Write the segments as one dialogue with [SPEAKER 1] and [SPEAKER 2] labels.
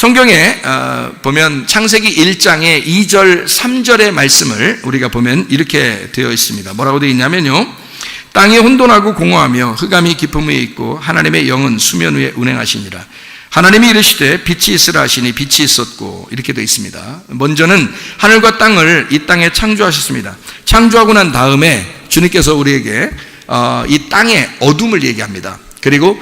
[SPEAKER 1] 성경에 보면 창세기 1장의 2절 3절의 말씀을 우리가 보면 이렇게 되어 있습니다. 뭐라고 되어 있냐면요, 땅이 혼돈하고 공허하며 흑암이 깊음 위에 있고 하나님의 영은 수면 위에 운행하시니라. 하나님이 이르시되 빛이 있으라 하시니 빛이 있었고, 이렇게 되어 있습니다. 먼저는 하늘과 땅을 이 땅에 창조하셨습니다. 창조하고 난 다음에 주님께서 우리에게 이 땅의 어둠을 얘기합니다. 그리고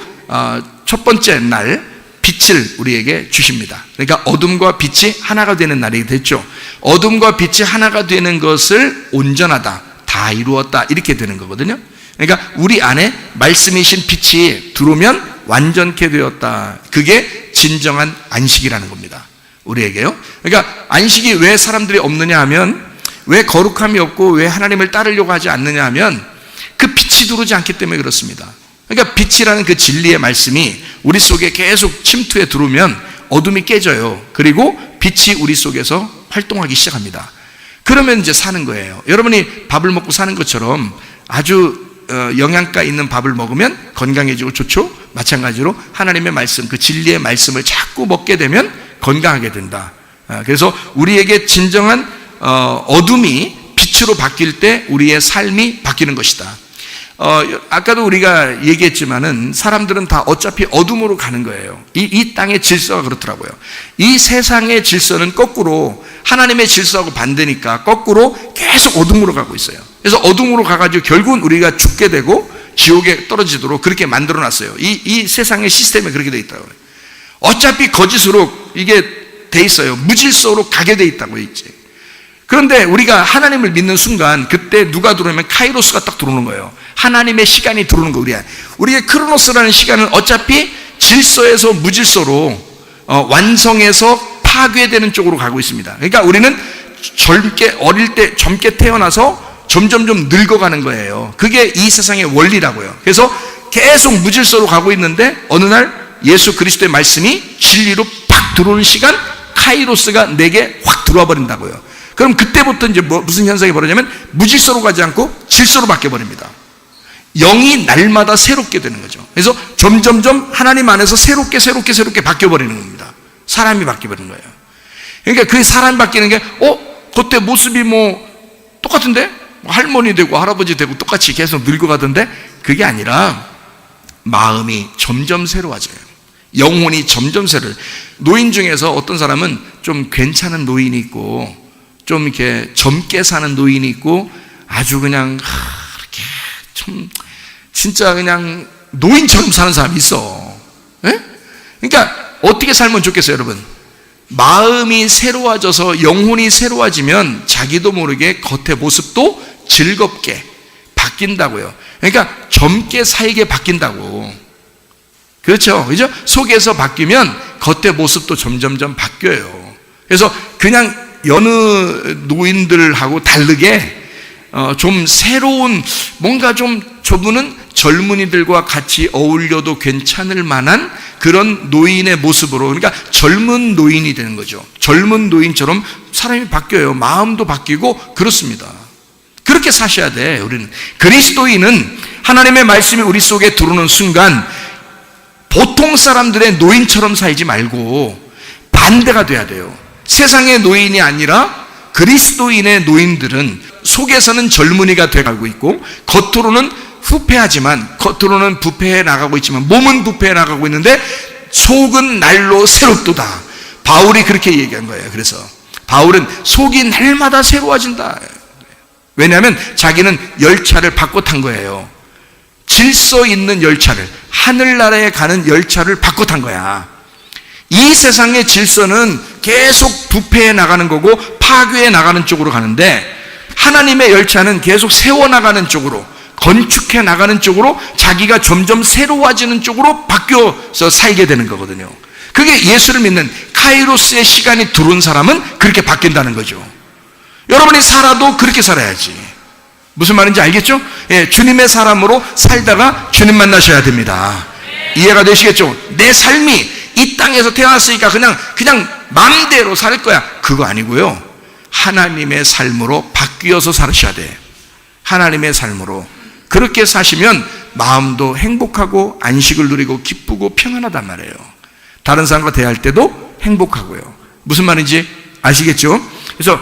[SPEAKER 1] 첫 번째 날 빛을 우리에게 주십니다. 그러니까 어둠과 빛이 하나가 되는 날이 됐죠. 어둠과 빛이 하나가 되는 것을 온전하다, 다 이루었다, 이렇게 되는 거거든요. 그러니까 우리 안에 말씀이신 빛이 들어오면 완전케 되었다. 그게 진정한 안식이라는 겁니다, 우리에게요. 그러니까 안식이 왜 사람들이 없느냐 하면, 왜 거룩함이 없고 왜 하나님을 따르려고 하지 않느냐 하면 그 빛이 들어오지 않기 때문에 그렇습니다. 그러니까 빛이라는 그 진리의 말씀이 우리 속에 계속 침투해 들어오면 어둠이 깨져요. 그리고 빛이 우리 속에서 활동하기 시작합니다. 그러면 이제 사는 거예요. 여러분이 밥을 먹고 사는 것처럼 아주 영양가 있는 밥을 먹으면 건강해지고 좋죠. 마찬가지로 하나님의 말씀, 그 진리의 말씀을 자꾸 먹게 되면 건강하게 된다. 그래서 우리에게 진정한 어둠이 빛으로 바뀔 때 우리의 삶이 바뀌는 것이다. 아까도 우리가 얘기했지만은 사람들은 다 어차피 어둠으로 가는 거예요. 이 땅의 질서가 그렇더라고요. 이 세상의 질서는 거꾸로 하나님의 질서하고 반대니까 거꾸로 계속 어둠으로 가고 있어요. 그래서 어둠으로 가가지고 결국은 우리가 죽게 되고 지옥에 떨어지도록 그렇게 만들어 놨어요. 이 세상의 시스템이 그렇게 돼 있다고요. 어차피 거짓으로 이게 돼 있어요. 무질서로 가게 돼 있다고 있지. 그런데 우리가 하나님을 믿는 순간 그때 누가 들어오면 카이로스가 딱 들어오는 거예요. 하나님의 시간이 들어오는 거예요. 우리의 크로노스라는 시간은 어차피 질서에서 무질서로 완성해서 파괴되는 쪽으로 가고 있습니다. 그러니까 우리는 어릴 때 젊게 태어나서 점점점 늙어가는 거예요. 그게 이 세상의 원리라고요. 그래서 계속 무질서로 가고 있는데 어느 날 예수 그리스도의 말씀이 진리로 팍 들어오는 시간, 카이로스가 내게 확 들어와 버린다고요. 그럼 그때부터 이제 무슨 현상이 벌어지냐면 무질서로 가지 않고 질서로 바뀌어 버립니다. 영이 날마다 새롭게 되는 거죠. 그래서 점점점 하나님 안에서 새롭게 바뀌어 버리는 겁니다. 사람이 바뀌어 버리는 거예요. 그러니까 그 사람이 바뀌는 게 그때 모습이 똑같은데? 할머니 되고 할아버지 되고 똑같이 계속 늙어가던데? 그게 아니라 마음이 점점 새로워져요. 영혼이 점점 새로워요. 노인 중에서 어떤 사람은 좀 괜찮은 노인이 있고 좀 이렇게 젊게 사는 노인이 있고 아주 그냥 이렇게 좀 진짜 그냥 노인처럼 사는 사람이 있어. 예? 그러니까 어떻게 살면 좋겠어요, 여러분? 마음이 새로워져서 영혼이 새로워지면 자기도 모르게 겉의 모습도 즐겁게 바뀐다고요. 그러니까 젊게 살게 바뀐다고. 그렇죠? 그죠? 속에서 바뀌면 겉의 모습도 점점점 바뀌어요. 그래서 그냥 여느 노인들하고 다르게 좀 새로운 뭔가 좀 저분은 젊은이들과 같이 어울려도 괜찮을 만한 그런 노인의 모습으로, 그러니까 젊은 노인이 되는 거죠. 젊은 노인처럼 사람이 바뀌어요. 마음도 바뀌고 그렇습니다. 그렇게 사셔야 돼. 우리는 그리스도인은 하나님의 말씀이 우리 속에 들어오는 순간 보통 사람들의 노인처럼 살지 말고 반대가 돼야 돼요. 세상의 노인이 아니라 그리스도인의 노인들은 속에서는 젊은이가 돼가고 있고 겉으로는 후패하지만, 겉으로는 부패해 나가고 있지만 몸은 부패해 나가고 있는데 속은 날로 새롭도다. 바울이 그렇게 얘기한 거예요. 그래서 바울은 속이 날마다 새로워진다. 왜냐하면 자기는 열차를 바꿔 탄 거예요. 질서 있는 열차를, 하늘나라에 가는 열차를 바꿔 탄 거야. 이 세상의 질서는 계속 부패해 나가는 거고 파괴해 나가는 쪽으로 가는데 하나님의 열차는 계속 세워나가는 쪽으로, 건축해 나가는 쪽으로, 자기가 점점 새로워지는 쪽으로 바뀌어서 살게 되는 거거든요. 그게 예수를 믿는 카이로스의 시간이 들어온 사람은 그렇게 바뀐다는 거죠. 여러분이 살아도 그렇게 살아야지. 무슨 말인지 알겠죠? 예, 주님의 사람으로 살다가 주님 만나셔야 됩니다. 이해가 되시겠죠? 내 삶이 이 땅에서 태어났으니까 그냥 마음대로 살 거야. 그거 아니고요. 하나님의 삶으로 바뀌어서 살으셔야 돼. 하나님의 삶으로. 그렇게 사시면 마음도 행복하고 안식을 누리고 기쁘고 평안하단 말이에요. 다른 사람과 대할 때도 행복하고요. 무슨 말인지 아시겠죠? 그래서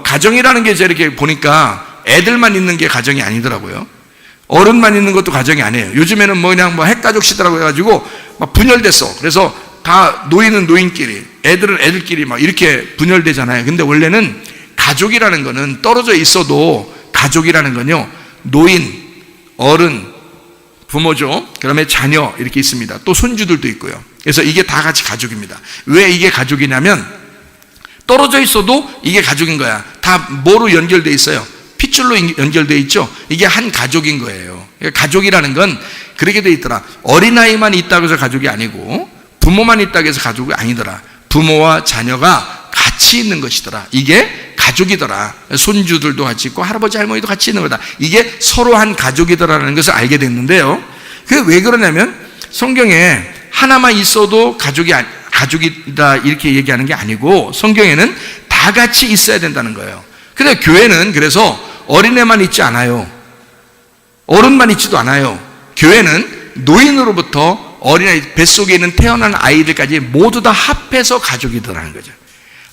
[SPEAKER 1] 가정이라는 게 제가 이렇게 보니까 애들만 있는 게 가정이 아니더라고요. 어른만 있는 것도 가정이 아니에요. 요즘에는 뭐 그냥 뭐 핵가족 시대라고 해가지고 막 분열됐어. 그래서 다 노인은 노인끼리, 애들은 애들끼리 막 이렇게 분열되잖아요. 근데 원래는 가족이라는 거는 떨어져 있어도 가족이라는 건요, 노인, 어른, 부모죠. 그다음에 자녀 이렇게 있습니다. 또 손주들도 있고요. 그래서 이게 다 같이 가족입니다. 왜 이게 가족이냐면 떨어져 있어도 이게 가족인 거야. 다 뭐로 연결돼 있어요? 핏줄로 연결돼 있죠. 이게 한 가족인 거예요. 그러니까 가족이라는 건 그렇게 돼 있더라. 어린아이만 있다고 해서 가족이 아니고 부모만 있다고 해서 가족이 아니더라. 부모와 자녀가 같이 있는 것이더라. 이게 가족이더라. 손주들도 같이 있고 할아버지 할머니도 같이 있는 거다. 이게 서로 한 가족이더라는 것을 알게 됐는데요. 그게 왜 그러냐면 성경에 하나만 있어도 가족이다 이렇게 얘기하는 게 아니고 성경에는 다 같이 있어야 된다는 거예요. 근데 교회는 그래서 어린애만 있지 않아요. 어른만 있지도 않아요. 교회는 노인으로부터 어린아이, 뱃속에 있는 태어난 아이들까지 모두 다 합해서 가족이더라는 거죠.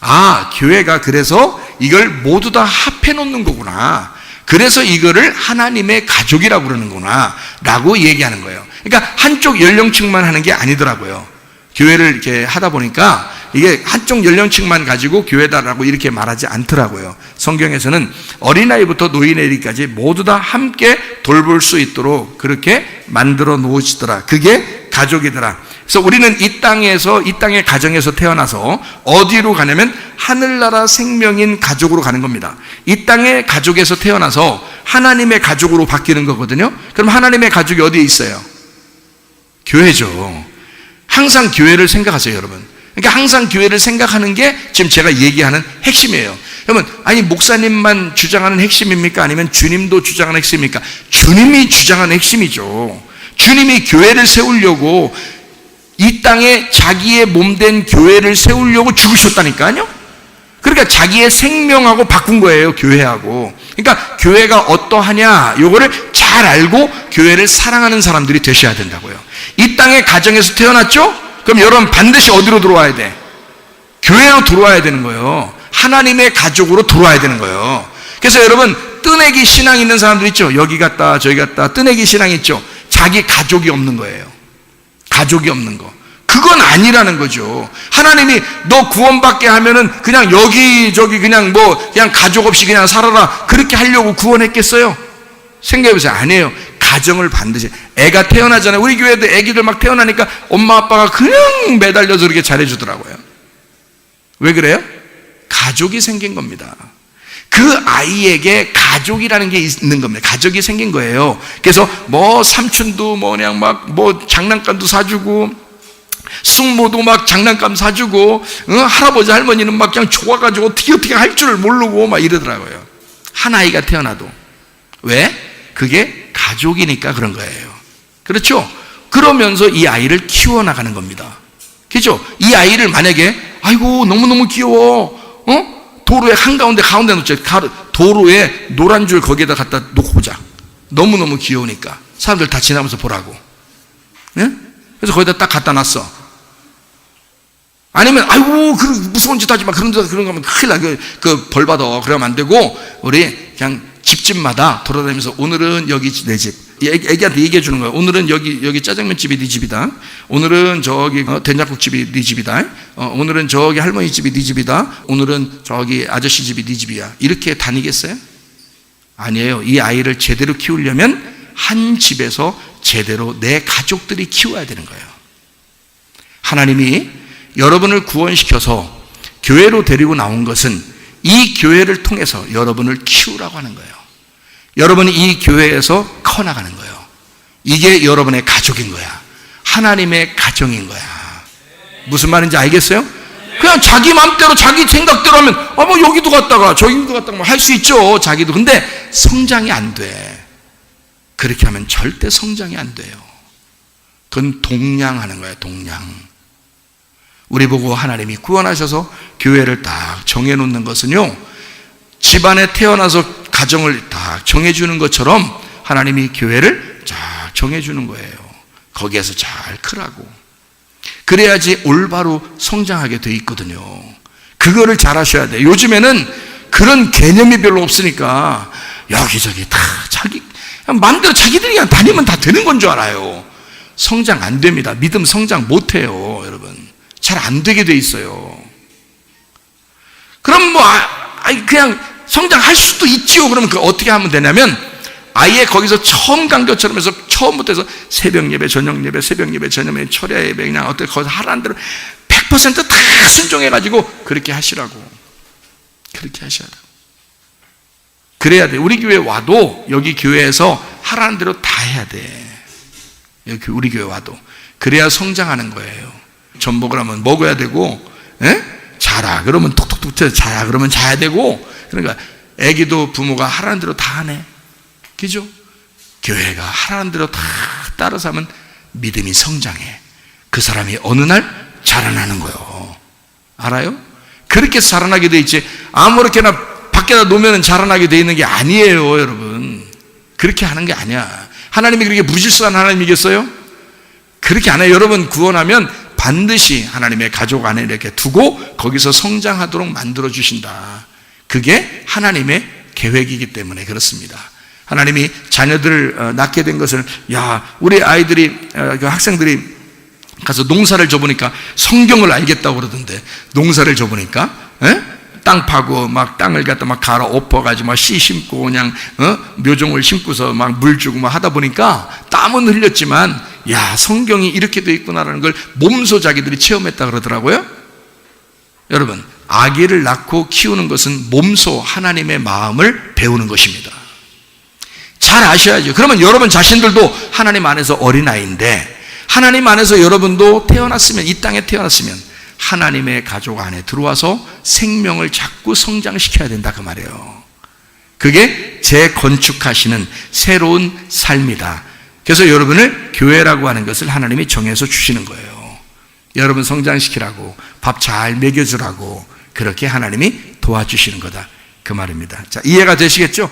[SPEAKER 1] 아, 교회가 그래서 이걸 모두 다 합해 놓는 거구나. 그래서 이거를 하나님의 가족이라고 그러는구나 라고 얘기하는 거예요. 그러니까 한쪽 연령층만 하는 게 아니더라고요. 교회를 이렇게 하다 보니까 이게 한쪽 연령층만 가지고 교회다라고 이렇게 말하지 않더라고요. 성경에서는 어린아이부터 노인에게까지 모두 다 함께 돌볼 수 있도록 그렇게 만들어 놓으시더라. 그게 가족이더라. 그래서 우리는 이 땅의 가정에서 태어나서 어디로 가냐면 하늘나라 생명인 가족으로 가는 겁니다. 이 땅의 가족에서 태어나서 하나님의 가족으로 바뀌는 거거든요. 그럼 하나님의 가족이 어디에 있어요? 교회죠. 항상 교회를 생각하세요, 여러분. 그러니까 항상 교회를 생각하는 게 지금 제가 얘기하는 핵심이에요. 여러분, 아니 목사님만 주장하는 핵심입니까? 아니면 주님도 주장하는 핵심입니까? 주님이 주장하는 핵심이죠. 주님이 교회를 세우려고 이 땅에 자기의 몸된 교회를 세우려고 죽으셨다니까요. 그러니까 자기의 생명하고 바꾼 거예요, 교회하고. 그러니까 교회가 어떠하냐 요거를 잘 알고 교회를 사랑하는 사람들이 되셔야 된다고요. 이 땅의 가정에서 태어났죠? 그럼 여러분 반드시 어디로 들어와야 돼? 교회로 들어와야 되는 거예요. 하나님의 가족으로 들어와야 되는 거예요. 그래서 여러분 뜨내기 신앙 있는 사람들 있죠? 여기 갔다 저기 갔다 뜨내기 신앙 있죠? 자기 가족이 없는 거예요. 가족이 없는 거. 그건 아니라는 거죠. 하나님이 너 구원받게 하면은 그냥 여기저기 그냥 그냥 가족 없이 그냥 살아라 그렇게 하려고 구원했겠어요? 생각해보세요. 아니에요. 가정을 반드시. 애가 태어나잖아요. 우리 교회도 애기들 막 태어나니까 엄마 아빠가 그냥 매달려서 그렇게 잘해주더라고요. 왜 그래요? 가족이 생긴 겁니다. 그 아이에게 가족이라는 게 있는 겁니다. 가족이 생긴 거예요. 그래서 삼촌도 그냥 장난감도 사주고 숙모도 막 장난감 사주고 할아버지 할머니는 막 그냥 좋아가지고 어떻게 할 줄을 모르고 막 이러더라고요. 한 아이가 태어나도. 왜? 그게 가족이니까 그런 거예요. 그렇죠? 그러면서 이 아이를 키워나가는 겁니다. 그렇죠? 이 아이를 만약에 아이고 너무너무 귀여워 도로에 가운데 놓자. 도로에 노란 줄 거기에다 갖다 놓고 보자. 너무너무 귀여우니까 사람들 다 지나면서 보라고. 네? 그래서 거기다 딱 갖다 놨어. 아니면 아이고 무서운 짓 하지 마. 그런 거 하면 큰일 나. 그 벌 받아. 그러면 안 되고 우리 그냥 집집마다 돌아다니면서 오늘은 여기 내 집. 애기한테 얘기해 주는 거예요. 오늘은 여기 짜장면 집이 네 집이다. 오늘은 저기 된장국 집이 네 집이다. 오늘은 저기 할머니 집이 네 집이다. 오늘은 저기 아저씨 집이 네 집이야. 이렇게 다니겠어요? 아니에요. 이 아이를 제대로 키우려면 한 집에서 제대로 내 가족들이 키워야 되는 거예요. 하나님이 여러분을 구원시켜서 교회로 데리고 나온 것은 이 교회를 통해서 여러분을 키우라고 하는 거예요. 여러분이 이 교회에서 커나가는 거예요. 이게 여러분의 가족인 거야. 하나님의 가정인 거야. 무슨 말인지 알겠어요? 그냥 자기 마음대로 자기 생각대로 하면 여기도 갔다가 저기도 갔다가 할 수 있죠. 자기도. 근데 성장이 안 돼. 그렇게 하면 절대 성장이 안 돼요. 그건 동량하는 거예요. 동량. 우리 보고 하나님이 구원하셔서 교회를 딱 정해놓는 것은요, 집안에 태어나서 가정을 딱 정해주는 것처럼 하나님이 교회를 딱 정해주는 거예요. 거기에서 잘 크라고. 그래야지 올바로 성장하게 돼 있거든요. 그거를 잘 하셔야 돼요. 요즘에는 그런 개념이 별로 없으니까 여기저기 다 마음대로 자기들이 그냥 다니면 다 되는 건 줄 알아요. 성장 안 됩니다. 믿음 성장 못 해요, 여러분. 잘 안 되게 돼 있어요. 그럼 그냥 성장할 수도 있지요. 그러면 어떻게 하면 되냐면 아예 거기서 처음 간 것처럼 해서 처음부터 해서 새벽 예배, 저녁 예배, 새벽 예배, 저녁 예배, 철야 예배 그냥 어떻게 거기서 하라는 대로 100% 다 순종해가지고 그렇게 하시라고. 그렇게 하셔야 돼요. 그래야 돼. 우리 교회 와도 여기 교회에서 하라는 대로 다 해야 돼. 여기 우리 교회 와도. 그래야 성장하는 거예요. 전복을 하면 먹어야 되고, 자라 그러면 톡톡톡 자야 그러면 자야 되고. 그러니까 애기도 부모가 하라는 대로 다 하네. 그죠? 교회가 하라는 대로 다 따라서 하면 믿음이 성장해. 그 사람이 어느 날 자라나는 거예요. 알아요? 그렇게 해서 자라나게 돼 있지 아무렇게나 밖에다 놓으면 자라나게 돼 있는 게 아니에요, 여러분. 그렇게 하는 게 아니야. 하나님이 그렇게 무질서한 하나님이겠어요? 그렇게 안 해요. 여러분 구원하면 반드시 하나님의 가족 안에 이렇게 두고 거기서 성장하도록 만들어 주신다. 그게 하나님의 계획이기 때문에 그렇습니다. 하나님이 자녀들을 낳게 된 것을 우리 아이들이 학생들이 가서 농사를 져보니까 성경을 알겠다고 그러던데 농사를 져보니까 땅 파고 막 땅을 갖다 막 갈아 엎어가지고 막 씨 심고 그냥 묘종을 심고서 막 물 주고 막 하다 보니까 땀은 흘렸지만 성경이 이렇게 돼 있구나라는 걸 몸소 자기들이 체험했다 그러더라고요. 여러분 아기를 낳고 키우는 것은 몸소 하나님의 마음을 배우는 것입니다. 잘 아셔야죠. 그러면 여러분 자신들도 하나님 안에서 어린아이인데 하나님 안에서 여러분도 태어났으면 이 땅에 태어났으면 하나님의 가족 안에 들어와서 생명을 자꾸 성장시켜야 된다 그 말이에요. 그게 재건축하시는 새로운 삶이다. 그래서 여러분을 교회라고 하는 것을 하나님이 정해서 주시는 거예요. 여러분 성장시키라고 밥 잘 먹여주라고 그렇게 하나님이 도와주시는 거다 그 말입니다. 자, 이해가 되시겠죠?